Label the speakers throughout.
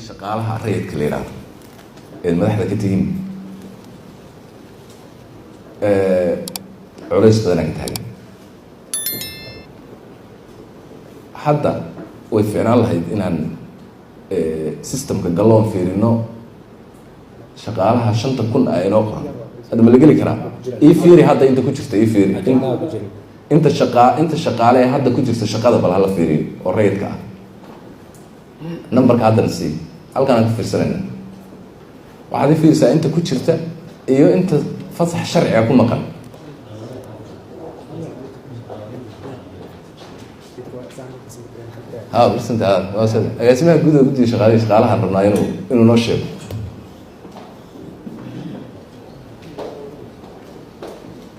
Speaker 1: shaqaalaha rayidka la yidhaahdo ee madaxda ka tihiin culays badanaa ka taagan. hadda way fiicnaan lahayd inaan systemka galloon fiirino shaqaalaha 5,000 ah inoo qoran. hadda ma la geli karaa? ii fiiri hadda inta ku jirta, ii fiiri inta shaqaale ee hadda ku jirta shaqada bal hala fiiriyo oo rayidka ah. numberka haddana sii halkaan ka fiirsanayna. waxaad ii fiirisaa inta ku jirta iyo inta fasax sharciga ku maqan. برسنت هذا واسد اسمها جودة جودة شغالها ربنا إنه نشيب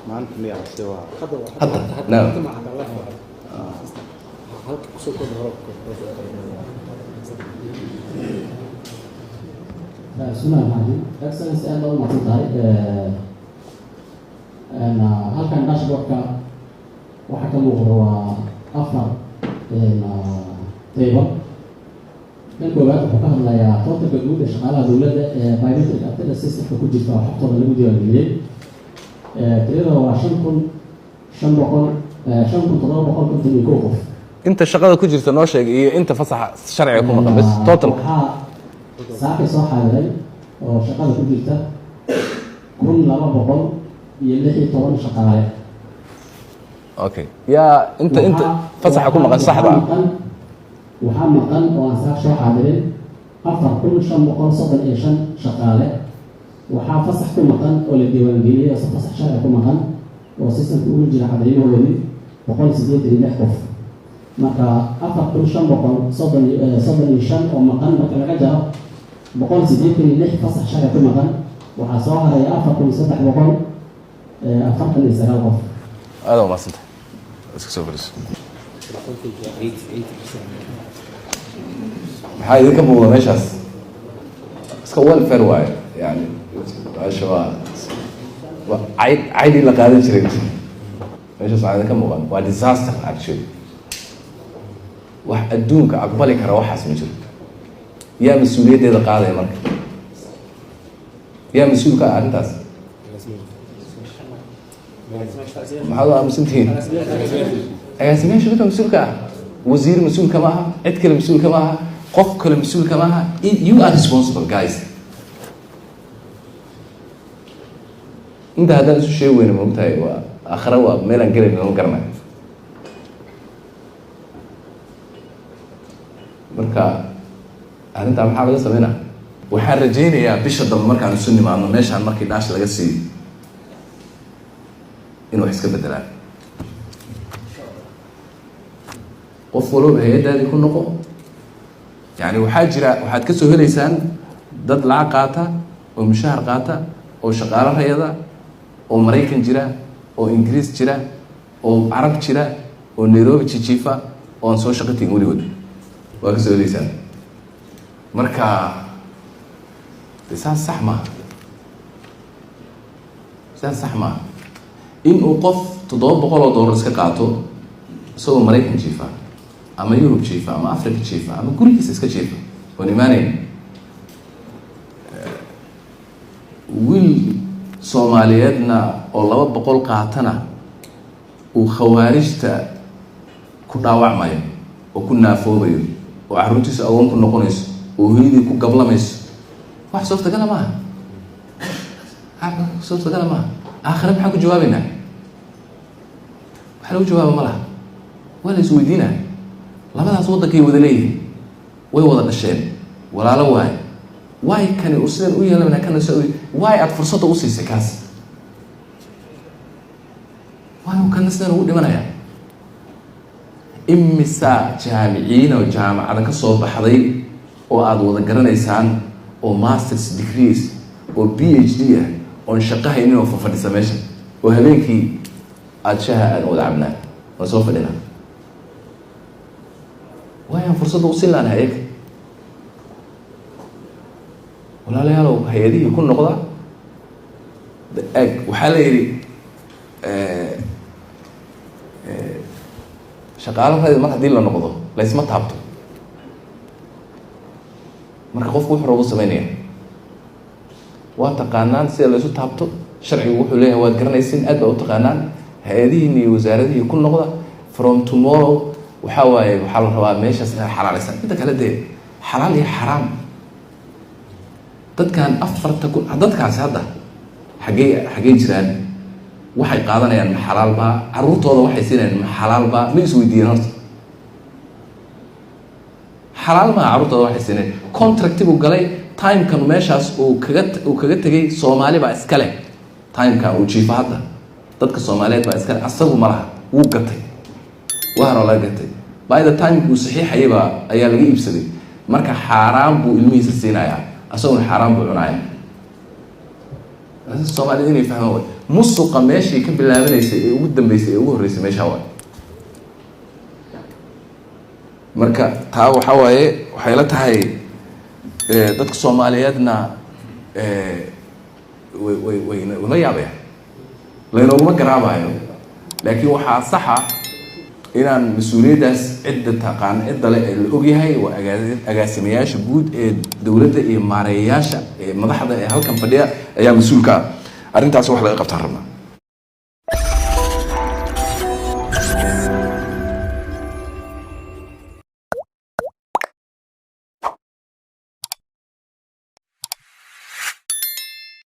Speaker 2: ما عندكم ليه سوا
Speaker 1: حتى نعم
Speaker 3: بسم الله الرحمن الرحيم. Excellence and all مطلوب أنا هل كان داشبورد وحكمه هو أفضل تيبل كان جواب حكام لا يعطي بجود شغالة دولة بايمتريك أبتدى سيستم كل جزء حطه للمدير الجديد تقريبا هو شنكم تضرب بقول كنت ميكوف
Speaker 1: أنت الشغالة كل جزء ناشئ إيه أنت فصح شرعي يكون بس توتال
Speaker 3: ساعة صح على وشغالة كل جزء كل لما بقول يلحي طبعا شغالة
Speaker 1: اوكي يا انت فصح يكون مقال صح بقى
Speaker 3: waxaa maqan oo aan saak soo xaadirin 4,530 shaqaale. waxaa fasax ku maqan oo la diiwaangeliyay oo fasax sharci ku maqan oo systemka ugu jira cadaymahoodii 186 qof. marka 4,535 oo maqan marka laga jaro 186 fasax sharci ku maqan waxaa soo haray 4,349 qof.
Speaker 1: هذا ما صدق maxaa idinka muuqda meeshaas iska welfare waaye yani meesha waa caydii la qaadan jiray meeshaas waxaa idinka muuqan waa disaster actually. wax adduunka aqbali kara waxaas ma jiro. yaa mas-uuliyaddeeda qaadaya marka? yaa mas-uulka ah arrintaas? maxaad u aamusantihiin? agaasimayaasha midka mas-uulka ah, wasiir mas-uulka ma aha, cid kale mas-uulka ma aha, qof kale mas-uulka ma aha. You are responsible guys. inta haddaan isu sheegi weyna maogtahay waa aakhira waa meelaan gelayna lama garanayo. marka arrintaa maxaa laga sameynaa? waxaan rajaynayaa bisha dambe markaan isu nimaadno meeshaan markii dhaash laga siiyo inuu wax iska bedelaan. qof walba hay-addaadii ku noqo. yani waxaad ka soo helaysaan dad lacag qaata oo mushahar qaata oo shaqaalo rayada oo Maraykan jira oo Ingiriis jira oo Carab jira oo Nairobi jijiifa oo aan soo shaqo tegin weligood waa ka soo helaysaan. marka saas sax maaha inuu qof $700 iska qaato isagoo Maraykan jiifa ama Yurub jiifa ama Afrika jiifa ama gurigiisa iska jiifa oo imaanayn. wiil Soomaaliyeedna oo 200 qaatana uu khawaarijta ku dhaawacmayo oo ku naafoobayo oo carruurtiisa awoon ku noqonayso oo hooyadii ku gablamayso wax suurtagal maaha. aakhira maxaan ku jawaabaynaa? wax lagu jawaabo ma laha. waa la isweydiinaya. labadaas waddankay wada leeyihiin, way wada dhasheen, walaalo waaye. waay kani uu sidan u yeelanaa kana waay aad fursadda u siisay kaas? waay kana sidan ugu dhimanayaa? imisa jaamiciin oo jaamacada ka soo baxday oo aad wada garanaysaan oo masters degrees oo PhD ah oo shaqo haynin oo fadhisa meesha oo habeenkii aad shaha aan wada cabnaa oo soo fadhina. waayaan fursadda u siin laanahay eeg. walaalayaalow hay-adihii ku noqda eeg. waxaa la yidhi shaqaalo rayid mar haddii la noqdo laysma taabto. marka qofku wuxuu rabo sameynaya waa taqaanaan sida la isu taabto sharcigu wuxuu leeyahay waad garanaysiin aad baa u taqaanaan hay-adihiin iyo wasaaradihii ku noqda from tomorrow waxaa waaye waxaa la rabaa meeshaas inaad xalaalaysan inta kale dee xalaal iyo xaraam dadkan 4,000 dadkaasi hadda xaggee jiraan waxay qaadanayaan ma xalaal baa carruurtooda waxay siinayaan ma xalaal baa ma isweydiiyeen horta xalaal maa carruurtooda waxay siinayaan contract buu galay timekan meeshaas uu kaga tegay Soomaali baa iska leh timekan uu jiifa hadda dadka Soomaaliyeed baa iska leh asagu ma laha wuu gatay waana la gatay by the time uu saxiixayay ayaa laga iibsaday marka xaraam buu ilmihiisa siinayaa asaguna xaraam buu cunayaa Soomaalidu inay fahmaan way musuqa meeshii ka bilaabanaysa ee ugu dambeysay ee ugu horeysay meesha way marka taa waxa waaye waxay la tahay dadka Soomaaliyeedna way la yaabayaan laynaguma garaabayo laakiin waxaa saxa inaan mas-uuliyaddaas cidda taqaan cidda le ee la ogyahay waa agaasimayaasha guud ee dowladda iyo maareeyayaasha ee madaxda ee halkan fadhiya ayaa mas-uulka ah arrintaas wax laga qabtaan rabnaa